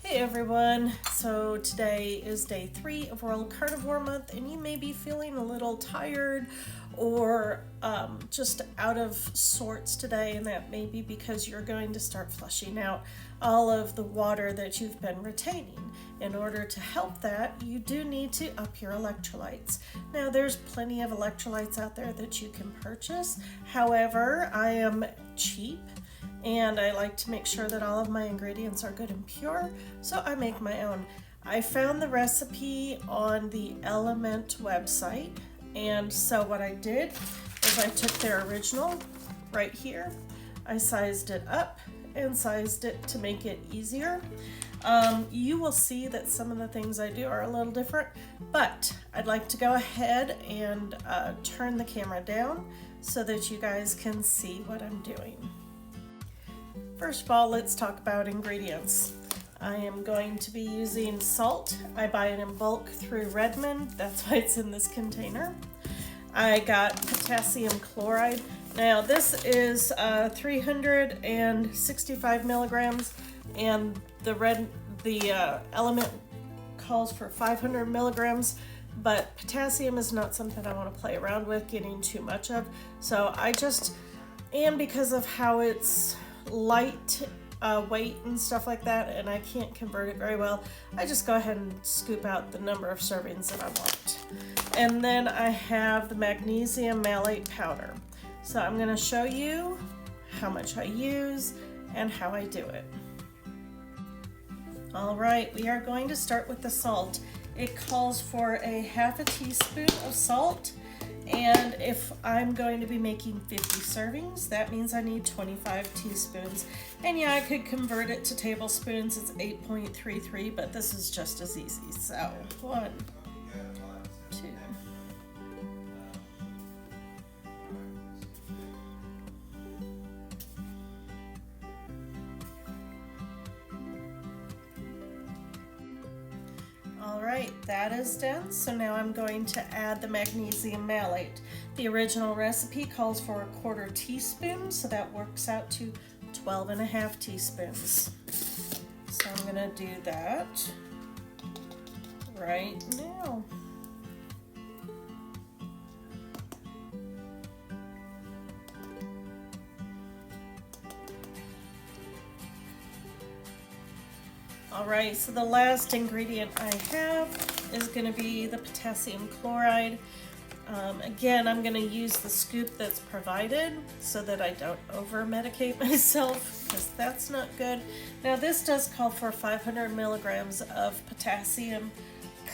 Hey everyone, so today is day 3 of World Carnivore Month, and you may be feeling a little tired or just out of sorts today, and that may be because you're going to start flushing out all of the water that you've been retaining. In order to help that, you do need to up your electrolytes. Now there's plenty of electrolytes out there that you can purchase. However, I am cheap and I like to make sure that all of my ingredients are good and pure, so I make my own. I found the recipe on the LMNT website, and so what I did is I took their original right here, I sized it up and sized it to make it easier. You will see that some of the things I do are a little different, but I'd like to go ahead and turn the camera down so that you guys can see what I'm doing. First of all, let's talk about ingredients. I am going to be using salt. I buy it in bulk through Redmond. That's why it's in this container. I got potassium chloride. Now this is 365 milligrams, and the element calls for 500 milligrams. But potassium is not something I want to play around with getting too much of. So I just, and because of how it's light weight and stuff like that, and I can't convert it very well, I just go ahead and scoop out the number of servings that I want. And then I have the magnesium malate powder. So I'm going to show you how much I use and how I do it. Alright, we are going to start with the salt. It calls for a half a teaspoon of salt. And if I'm going to be making 50 servings, that means I need 25 teaspoons. And yeah, I could convert it to tablespoons. It's 8.33, but this is just as easy. So 1, 2. Alright, that is done. So now I'm going to add the magnesium malate. The original recipe calls for 1/4 teaspoon, so that works out to 12.5 teaspoons. So I'm going to do that right now. Alright, so the last ingredient I have is going to be the potassium chloride. Again, I'm going to use the scoop that's provided so that I don't over-medicate myself, because that's not good. Now this does call for 500 milligrams of potassium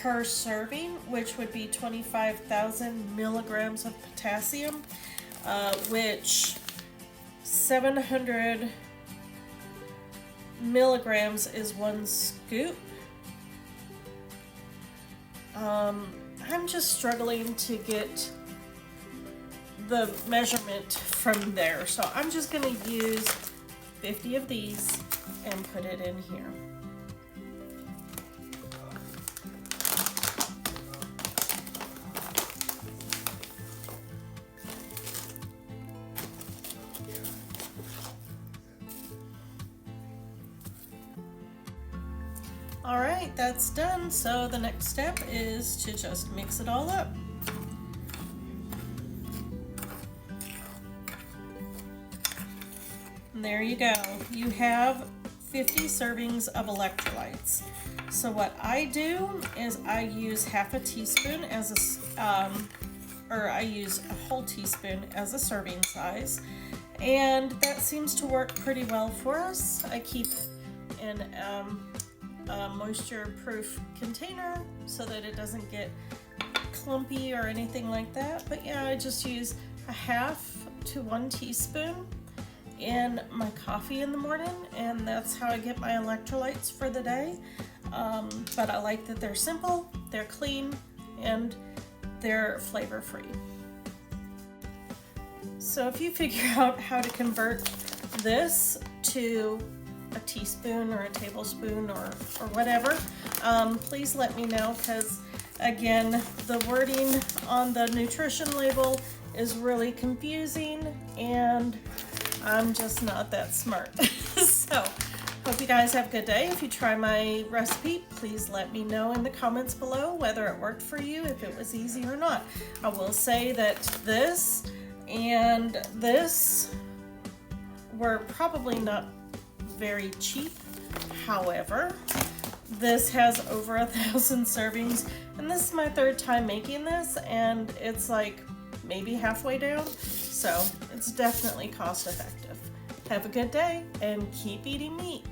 per serving, which would be 25,000 milligrams of potassium, which 700 milligrams is 1 scoop. I'm just struggling to get the measurement from there, so I'm just going to use 50 of these and put it in here. Alright, that's done. So the next step is to just mix it all up. And there you go. You have 50 servings of electrolytes. So what I do is I use half a teaspoon as a, or I use a whole teaspoon as a serving size. And that seems to work pretty well for us. I keep in a moisture-proof container so that it doesn't get clumpy or anything like that. But yeah, I just use a half to 1 teaspoon in my coffee in the morning, and that's how I get my electrolytes for the day. But I like that they're simple, they're clean, and they're flavor-free. So if you figure out how to convert this to a teaspoon or a tablespoon or whatever, please let me know, because again, the wording on the nutrition label is really confusing and I'm just not that smart. So Hope you guys have a good day. If you try my recipe, please let me know in the comments below whether it worked for you, if it was easy or not. I will say that this and this were probably not very cheap. However, this has over 1,000 servings, and this is my third time making this, and it's like maybe halfway down, so it's definitely cost effective. Have a good day and keep eating meat.